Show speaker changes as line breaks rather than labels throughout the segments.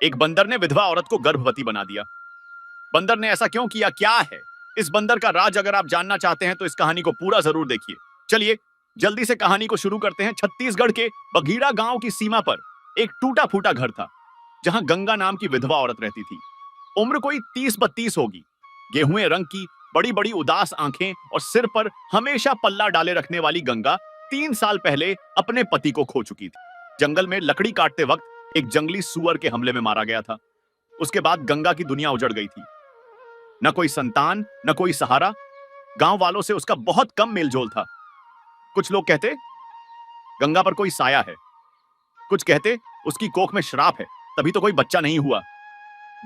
एक बंदर ने विधवा औरत को गर्भवती बना दिया। बंदर ने ऐसा क्यों किया, क्या है इस बंदर का राज? अगर आप जानना चाहते हैं तो इस कहानी को पूरा जरूर देखिए। चलिए जल्दी से कहानी को शुरू करते हैं। छत्तीसगढ़ के बघीरा गांव की सीमा पर एक टूटा फूटा घर था, जहां गंगा नाम की विधवा औरत रहती थी। उम्र कोई 30-32 होगी। गेहुए रंग की बड़ी बड़ी उदास आंखें और सिर पर हमेशा पल्ला डाले रखने वाली गंगा 3 साल पहले अपने पति को खो चुकी थी। जंगल में लकड़ी काटते वक्त एक जंगली सुअर के हमले में मारा गया था। उसके बाद गंगा की दुनिया उजड़ गई थी। न कोई संतान, न कोई सहारा। गांव वालों से उसका बहुत कम मेलजोल था। कुछ लोग कहते गंगा पर कोई साया है, कुछ कहते उसकी कोख में श्राप है, तभी तो कोई बच्चा नहीं हुआ।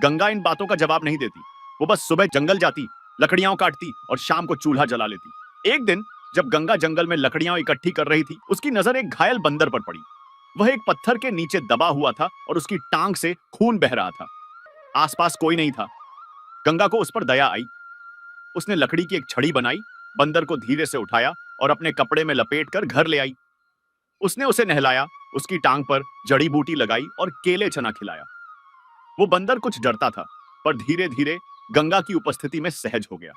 गंगा इन बातों का जवाब नहीं देती। वो बस सुबह जंगल जाती, लकड़ियां काटती और शाम को चूल्हा जला लेती। एक दिन जब गंगा जंगल में लकड़ियां इकट्ठी कर रही थी, उसकी नजर एक घायल बंदर पर पड़ी। वह एक पत्थर के नीचे दबा हुआ था और उसकी टांग से खून बह रहा था। आसपास कोई नहीं था। गंगा को उस पर दया आई। उसने लकड़ी की एक छड़ी बनाई, बंदर को धीरे से उठाया और अपने कपड़े में लपेट कर घर ले आई। उसने उसे नहलाया, उसकी टांग पर जड़ी बूटी लगाई और केले चना खिलाया। वो बंदर कुछ डरता था, पर धीरे धीरे गंगा की उपस्थिति में सहज हो गया।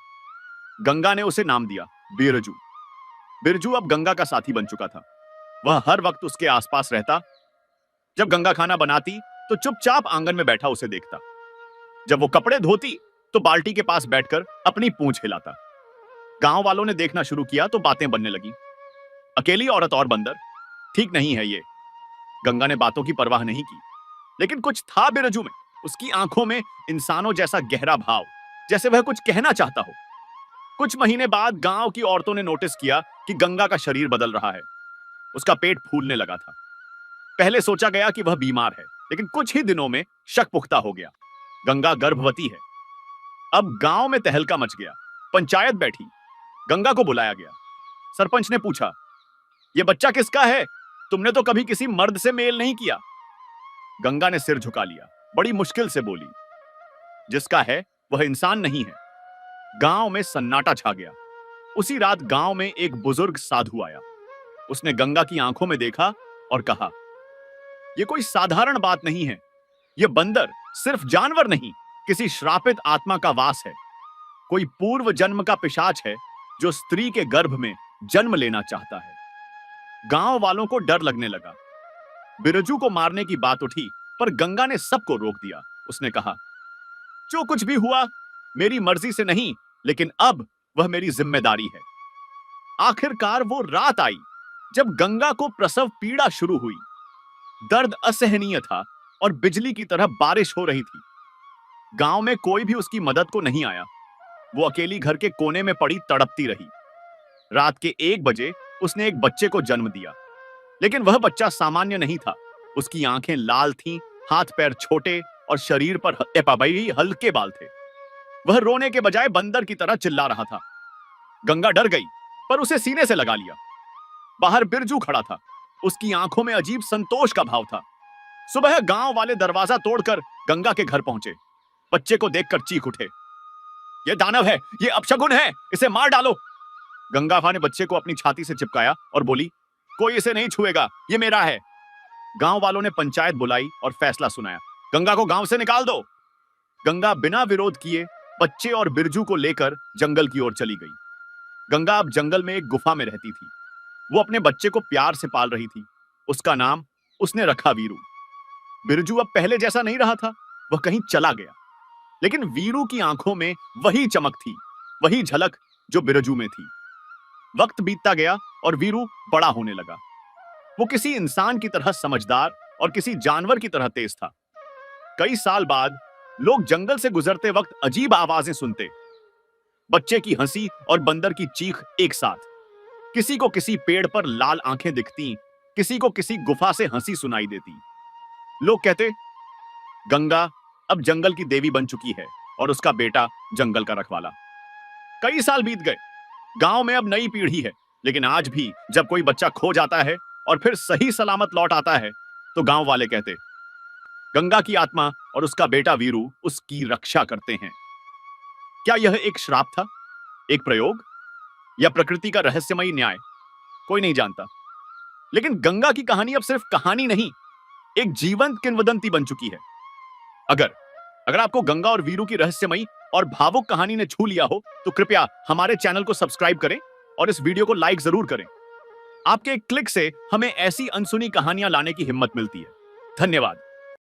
गंगा ने उसे नाम दिया बिरजू। बिरजू अब गंगा का साथी बन चुका था। वह हर वक्त उसके आसपास रहता। जब गंगा खाना बनाती तो चुपचाप आंगन में बैठा उसे देखता। जब वो कपड़े धोती तो बाल्टी के पास बैठकर अपनी पूंछ हिलाता। गांव वालों ने देखना शुरू किया तो बातें बनने लगी। अकेली औरत और बंदर, ठीक नहीं है ये। गंगा ने बातों की परवाह नहीं की, लेकिन कुछ था बिरजू में। उसकी आंखों में इंसानों जैसा गहरा भाव, जैसे वह कुछ कहना चाहता हो। कुछ महीने बाद गांव की औरतों ने नोटिस किया कि गंगा का शरीर बदल रहा है। उसका पेट फूलने लगा था। पहले सोचा गया कि वह बीमार है, लेकिन कुछ ही दिनों में शक पुख्ता हो गया। गंगा गर्भवती है। अब गांव में तहलका मच गया। पंचायत बैठी। गंगा को बुलाया गया। सरपंच ने पूछा, यह बच्चा किसका है? तुमने तो कभी किसी मर्द से मेल नहीं किया। गंगा ने सिर झुका लिया, बड़ी मुश्किल से बोली, जिसका है वह इंसान नहीं है। गांव में सन्नाटा छा गया। उसी रात गांव में एक बुजुर्ग साधु आया। उसने गंगा की आंखों में देखा और कहा, यह कोई साधारण बात नहीं है। यह बंदर सिर्फ जानवर नहीं, किसी श्रापित आत्मा का वास है। कोई पूर्व जन्म का पिशाच है जो स्त्री के गर्भ में जन्म लेना चाहता है। गांव वालों को डर लगने लगा। बिरजू को मारने की बात उठी, पर गंगा ने सबको रोक दिया। उसने कहा, जो कुछ भी हुआ मेरी मर्जी से नहीं, लेकिन अब वह मेरी जिम्मेदारी है। आखिरकार वो रात आई जब गंगा को प्रसव पीड़ा शुरू हुई। दर्द असहनीय था और बिजली की तरह बारिश हो रही थी। गांव में कोई भी उसकी मदद को नहीं आया। वो अकेली घर के कोने में पड़ी तड़पती रही। रात के 1 बजे उसने एक बच्चे को जन्म दिया, लेकिन वह बच्चा सामान्य नहीं था। उसकी आंखें लाल थीं, हाथ पैर छोटे और शरीर पर हल्के बाल थे। वह रोने के बजाय बंदर की तरह चिल्ला रहा था। गंगा डर गई, पर उसे सीने से लगा लिया। बाहर बिरजू खड़ा था। उसकी आंखों में अजीब संतोष का भाव था। सुबह गांव वाले दरवाजा तोड़कर गंगा के घर पहुंचे। बच्चे को देखकर चीख उठे, यह दानव है, यह अपशगुन है, इसे मार डालो। गंगाफा ने बच्चे को अपनी छाती से चिपकाया और बोली, कोई इसे नहीं छुएगा, यह मेरा है। गांव वालों ने पंचायत बुलाई और फैसला सुनाया, गंगा को गांव से निकाल दो। गंगा बिना विरोध किए बच्चे और बिरजू को लेकर जंगल की ओर चली गई। गंगा अब जंगल में एक गुफा में रहती थी। वो अपने बच्चे को प्यार से पाल रही थी। उसका नाम उसने रखा वीरू। बिरजू अब पहले जैसा नहीं रहा था। वह कहीं चला गया, लेकिन वीरू की आंखों में वही चमक थी, वही झलक जो बिरजू में थी। वक्त बीतता गया और वीरू बड़ा होने लगा। वो किसी इंसान की तरह समझदार और किसी जानवर की तरह तेज था। कई साल बाद लोग जंगल से गुजरते वक्त अजीब आवाजें सुनते। बच्चे की हंसी और बंदर की चीख एक साथ। किसी को किसी पेड़ पर लाल आंखें दिखती, किसी को किसी गुफा से हंसी सुनाई देती। लोग कहते, गंगा अब जंगल की देवी बन चुकी है और उसका बेटा जंगल का रखवाला। कई साल बीत गए। गांव में अब नई पीढ़ी है, लेकिन आज भी जब कोई बच्चा खो जाता है और फिर सही सलामत लौट आता है, तो गांव वाले कहते, गंगा की आत्मा और उसका बेटा वीरू उसकी रक्षा करते हैं। क्या यह एक श्राप था, एक प्रयोग, या प्रकृति का रहस्यमयी न्याय? कोई नहीं जानता। लेकिन गंगा की कहानी अब सिर्फ कहानी नहीं, एक जीवंत किंवदंती बन चुकी है। अगर अगर आपको गंगा और वीरू की रहस्यमयी और भावुक कहानी ने छू लिया हो तो कृपया हमारे चैनल को सब्सक्राइब करें और इस वीडियो को लाइक जरूर करें। आपके एक क्लिक से हमें ऐसी अनसुनी कहानियां लाने की हिम्मत मिलती है। धन्यवाद।